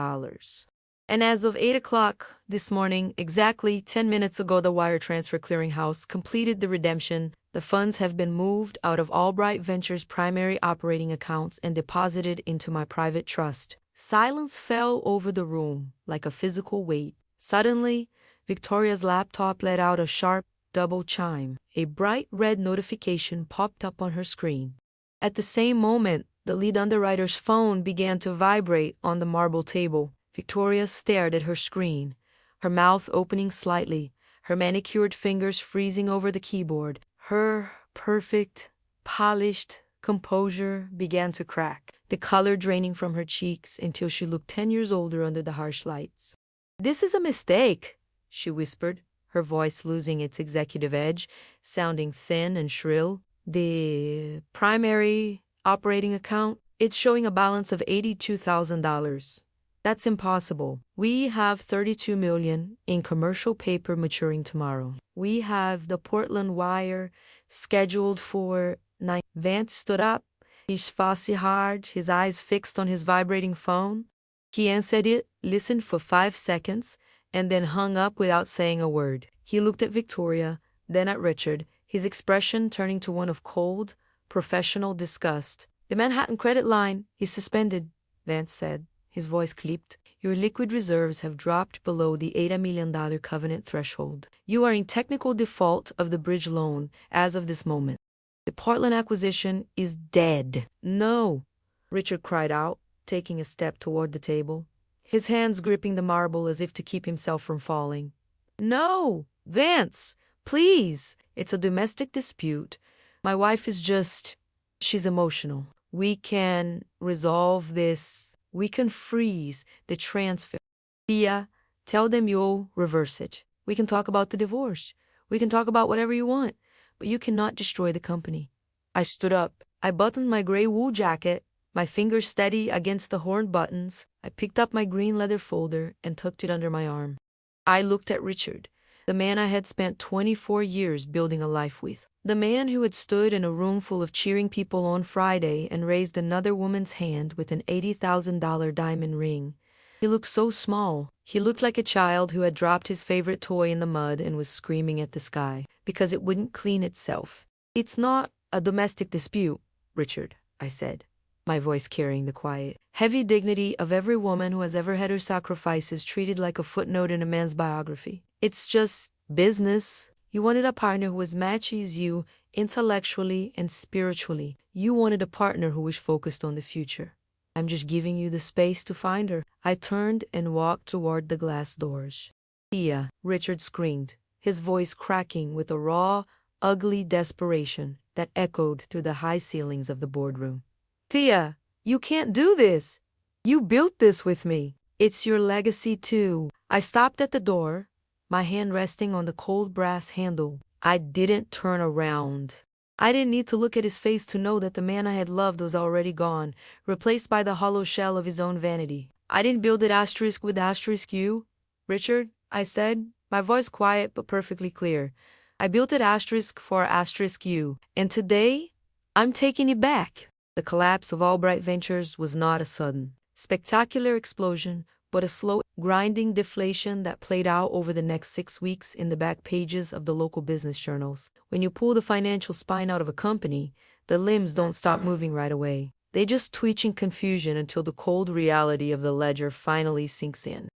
And as of 8 o'clock this morning, exactly 10 minutes ago, the wire transfer clearinghouse completed the redemption. The funds have been moved out of Albright Ventures' primary operating accounts and deposited into my private trust." Silence fell over the room like a physical weight. Suddenly, Victoria's laptop let out a sharp, double chime. A bright red notification popped up on her screen. At the same moment, the lead underwriter's phone began to vibrate on the marble table. Victoria stared at her screen, her mouth opening slightly, her manicured fingers freezing over the keyboard. Her perfect, polished composure began to crack, the color draining from her cheeks until she looked 10 years older under the harsh lights. "This is a mistake," she whispered, her voice losing its executive edge, sounding thin and shrill. "The primary operating account, it's showing a balance of $82,000. That's impossible. We have $32 million in commercial paper maturing tomorrow. We have the Portland wire scheduled for 9. Vance stood up, his face hard, his eyes fixed on his vibrating phone. He answered it, listened for 5 seconds, and then hung up without saying a word. He looked at Victoria, then at Richard, his expression turning to one of cold, professional disgust. "The Manhattan credit line is suspended," Vance said. His voice clipped. Your liquid reserves have dropped below the $80 million covenant threshold. You are in technical default of the bridge loan as of this moment. The Portland acquisition is dead. No, Richard cried out, taking a step toward the table, his hands gripping the marble as if to keep himself from falling. No, Vance, please. It's a domestic dispute. My wife is she's emotional. We can resolve this. We can freeze the transfer. Thea, tell them you'll reverse it. We can talk about the divorce. We can talk about whatever you want, but you cannot destroy the company. I stood up. I buttoned my gray wool jacket, my fingers steady against the horn buttons. I picked up my green leather folder and tucked it under my arm. I looked at Richard, the man I had spent 24 years building a life with. The man who had stood in a room full of cheering people on Friday and raised another woman's hand with an $80,000 diamond ring. He looked so small. He looked like a child who had dropped his favorite toy in the mud and was screaming at the sky because it wouldn't clean itself. It's not a domestic dispute, Richard, I said, my voice carrying the quiet, heavy dignity of every woman who has ever had her sacrifices treated like a footnote in a man's biography. It's just business. You wanted a partner who was matches you intellectually and spiritually. You wanted a partner who was focused on the future. I'm just giving you the space to find her. I turned and walked toward the glass doors. Thea, Richard screamed, his voice cracking with a raw, ugly desperation that echoed through the high ceilings of the boardroom. Thea, you can't do this. You built this with me. It's your legacy too. I stopped at the door, my hand resting on the cold brass handle. I didn't turn around. I didn't need to look at his face to know that the man I had loved was already gone, replaced by the hollow shell of his own vanity. I didn't build it asterisk with asterisk you, Richard, I said, my voice quiet but perfectly clear. I built it asterisk for asterisk you, and today, I'm taking it back. The collapse of Albright Ventures was not a sudden, spectacular explosion, but a slow, grinding deflation that played out over the next 6 weeks in the back pages of the local business journals. When you pull the financial spine out of a company, the limbs don't stop moving right away. They just twitch in confusion until the cold reality of the ledger finally sinks in.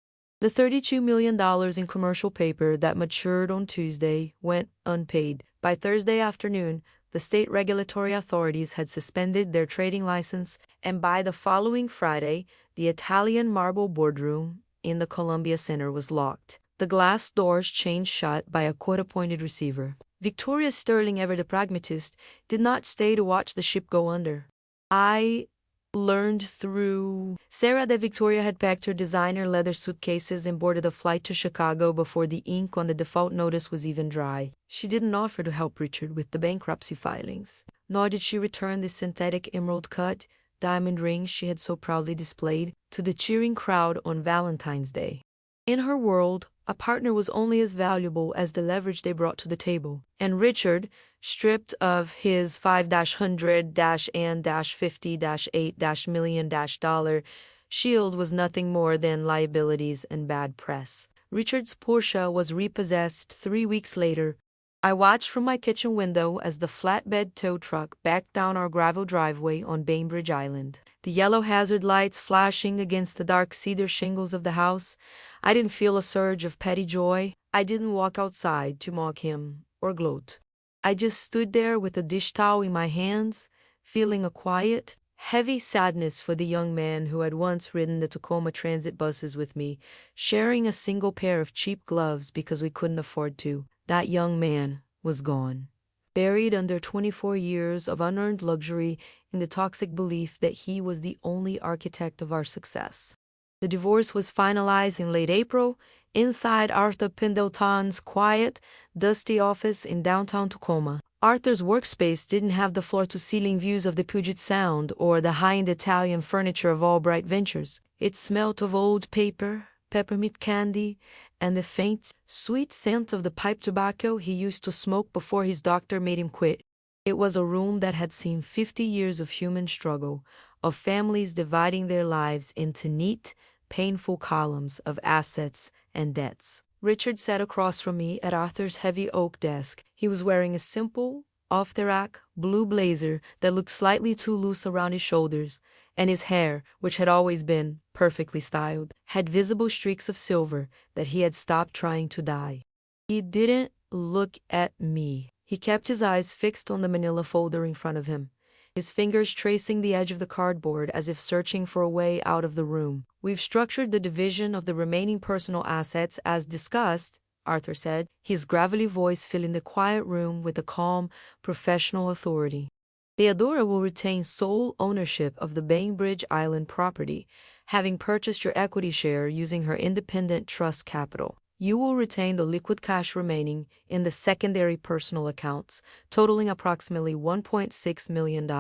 The $32 million in commercial paper that matured on Tuesday went unpaid. By Thursday afternoon, the state regulatory authorities had suspended their trading license, and by the following Friday, the Italian marble boardroom in the Columbia Center was locked. The glass doors chained shut by a court-appointed receiver. Victoria Sterling, ever the pragmatist, did not stay to watch the ship go under. I learned through Sarah that Victoria had packed her designer leather suitcases and boarded a flight to Chicago before the ink on the default notice was even dry. She didn't offer to help Richard with the bankruptcy filings, nor did she return the synthetic emerald-cut diamond ring she had so proudly displayed to the cheering crowd on Valentine's Day. In her world, a partner was only as valuable as the leverage they brought to the table, and Richard, stripped of his $5-100-50-8-million shield, was nothing more than liabilities and bad press. Richard's Porsche was repossessed 3 weeks later. I watched from my kitchen window as the flatbed tow truck backed down our gravel driveway on Bainbridge Island, the yellow hazard lights flashing against the dark cedar shingles of the house. I didn't feel a surge of petty joy. I didn't walk outside to mock him or gloat. I just stood there with a dish towel in my hands, feeling a quiet, heavy sadness for the young man who had once ridden the Tacoma transit buses with me, sharing a single pair of cheap gloves because we couldn't afford to. That young man was gone, buried under 24 years of unearned luxury in the toxic belief that he was the only architect of our success. The divorce was finalized in late April, inside Arthur Pendleton's quiet, dusty office in downtown Tacoma. Arthur's workspace didn't have the floor-to-ceiling views of the Puget Sound or the high-end Italian furniture of Albright Ventures. It smelt of old paper, peppermint candy, and the faint, sweet scent of the pipe tobacco he used to smoke before his doctor made him quit. It was a room that had seen 50 years of human struggle, of families dividing their lives into neat, painful columns of assets and debts. Richard sat across from me at Arthur's heavy oak desk. He was wearing a simple, off-the-rack, blue blazer that looked slightly too loose around his shoulders, and his hair, which had always been perfectly styled, had visible streaks of silver that he had stopped trying to dye. He didn't look at me. He kept his eyes fixed on the manila folder in front of him, his fingers tracing the edge of the cardboard as if searching for a way out of the room. "We've structured the division of the remaining personal assets as discussed," Arthur said, his gravelly voice filling the quiet room with a calm, professional authority. "Theodora will retain sole ownership of the Bainbridge Island property, having purchased your equity share using her independent trust capital. You will retain the liquid cash remaining in the secondary personal accounts, totaling approximately $1.6 million,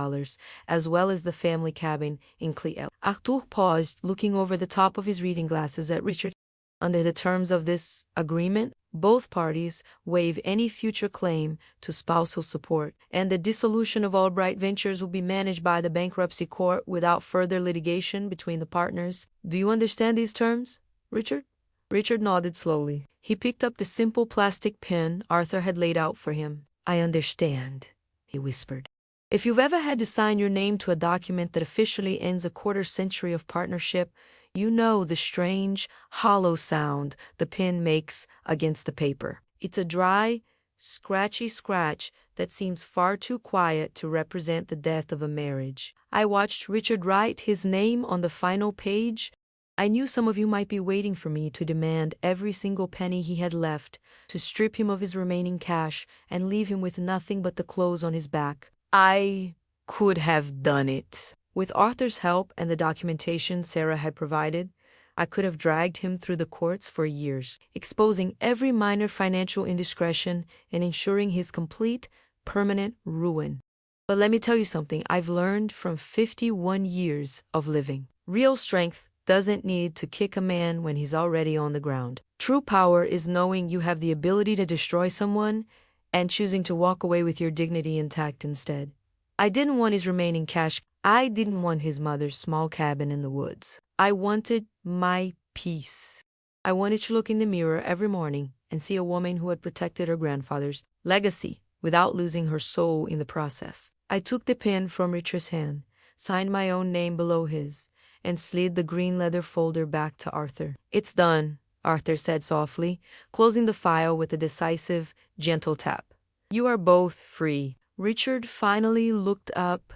as well as the family cabin in Cleel." Arthur paused, looking over the top of his reading glasses at Richard. "Under the terms of this agreement, both parties waive any future claim to spousal support, and the dissolution of Albright Ventures will be managed by the bankruptcy court without further litigation between the partners. Do you understand these terms, Richard?" Richard nodded slowly. He picked up the simple plastic pen Arthur had laid out for him. "I understand," he whispered. "If you've ever had to sign your name to a document that officially ends a quarter-century of partnership, you know the strange, hollow sound the pen makes against the paper. It's a dry, scratchy scratch that seems far too quiet to represent the death of a marriage. I watched Richard write his name on the final page. I knew some of you might be waiting for me to demand every single penny he had left, to strip him of his remaining cash and leave him with nothing but the clothes on his back. I could have done it. With Arthur's help and the documentation Sarah had provided, I could have dragged him through the courts for years, exposing every minor financial indiscretion and ensuring his complete, permanent ruin. But let me tell you something I've learned from 51 years of living. Real strength doesn't need to kick a man when he's already on the ground. True power is knowing you have the ability to destroy someone and choosing to walk away with your dignity intact instead. I didn't want his remaining cash. I didn't want his mother's small cabin in the woods. I wanted my peace. I wanted to look in the mirror every morning and see a woman who had protected her grandfather's legacy without losing her soul in the process. I took the pen from Richard's hand, signed my own name below his, and slid the green leather folder back to Arthur. "It's done," Arthur said softly, closing the file with a decisive, gentle tap. "You are both free." Richard finally looked up.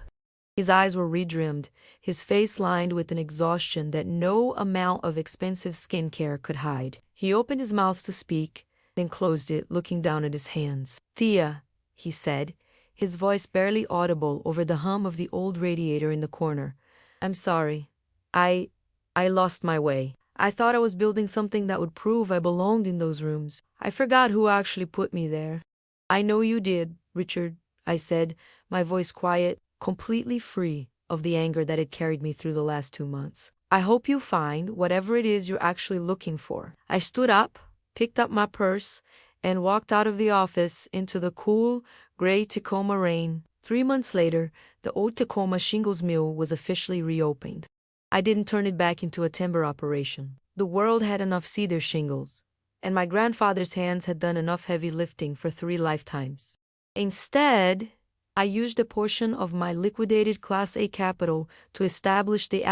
His eyes were redrimmed, his face lined with an exhaustion that no amount of expensive skincare could hide. He opened his mouth to speak, then closed it, looking down at his hands. "Thea," he said, his voice barely audible over the hum of the old radiator in the corner. "I'm sorry. I lost my way. I thought I was building something that would prove I belonged in those rooms. I forgot who actually put me there." "I know you did, Richard," I said, my voice quiet, completely free of the anger that had carried me through the last 2 months. "I hope you find whatever it is you're actually looking for." I stood up, picked up my purse, and walked out of the office into the cool, gray Tacoma rain. 3 months later, the old Tacoma shingles mill was officially reopened. I didn't turn it back into a timber operation. The world had enough cedar shingles, and my grandfather's hands had done enough heavy lifting for 3 lifetimes. Instead, I used a portion of my liquidated Class A capital to establish the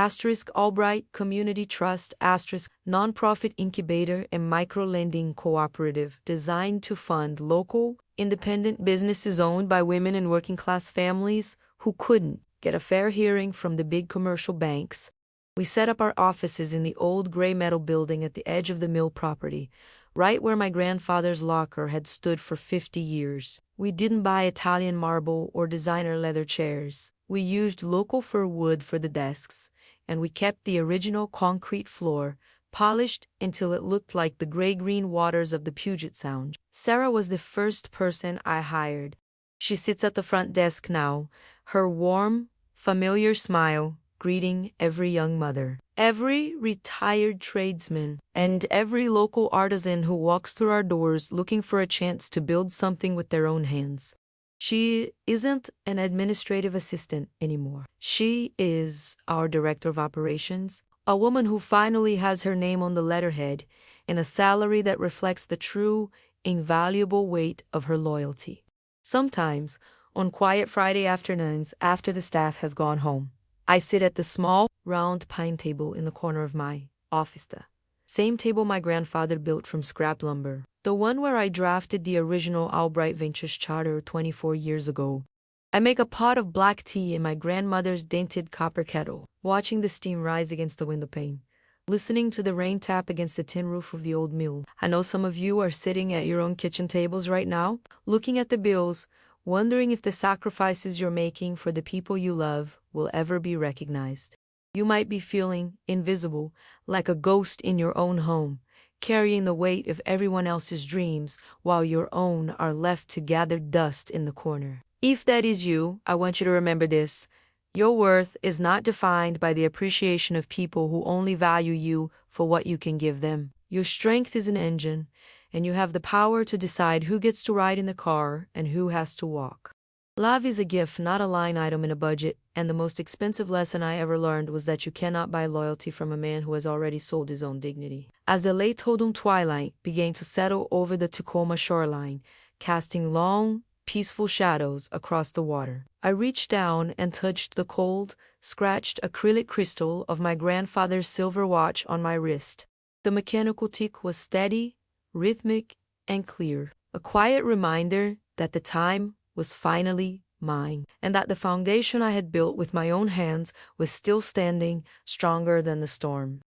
Albright Community Trust nonprofit incubator and micro-lending cooperative designed to fund local, independent businesses owned by women and working-class families who couldn't get a fair hearing from the big commercial banks. We set up our offices in the old gray metal building at the edge of the mill property, right where my grandfather's locker had stood for 50 years. We didn't buy Italian marble or designer leather chairs. We used local fir wood for the desks, and we kept the original concrete floor, polished until it looked like the gray-green waters of the Puget Sound. Sarah was the first person I hired. She sits at the front desk now, her warm, familiar smile greeting every young mother, every retired tradesman, and every local artisan who walks through our doors looking for a chance to build something with their own hands. She isn't an administrative assistant anymore. She is our director of operations, a woman who finally has her name on the letterhead and a salary that reflects the true, invaluable weight of her loyalty. Sometimes, on quiet Friday afternoons after the staff has gone home, I sit at the small, round pine table in the corner of my office. The same table my grandfather built from scrap lumber. The one where I drafted the original Albright Ventures charter 24 years ago. I make a pot of black tea in my grandmother's dented copper kettle, watching the steam rise against the windowpane, listening to the rain tap against the tin roof of the old mill. I know some of you are sitting at your own kitchen tables right now, looking at the bills, wondering if the sacrifices you're making for the people you love will ever be recognized. You might be feeling invisible, like a ghost in your own home, carrying the weight of everyone else's dreams while your own are left to gather dust in the corner. If that is you, I want you to remember this. Your worth is not defined by the appreciation of people who only value you for what you can give them. Your strength is an engine, and you have the power to decide who gets to ride in the car and who has to walk. Love is a gift, not a line item in a budget, and the most expensive lesson I ever learned was that you cannot buy loyalty from a man who has already sold his own dignity. As the late autumn twilight began to settle over the Tacoma shoreline, casting long, peaceful shadows across the water, I reached down and touched the cold, scratched acrylic crystal of my grandfather's silver watch on my wrist. The mechanical tick was steady, rhythmic, and clear, a quiet reminder that the time was finally mine, and that the foundation I had built with my own hands was still standing, stronger than the storm.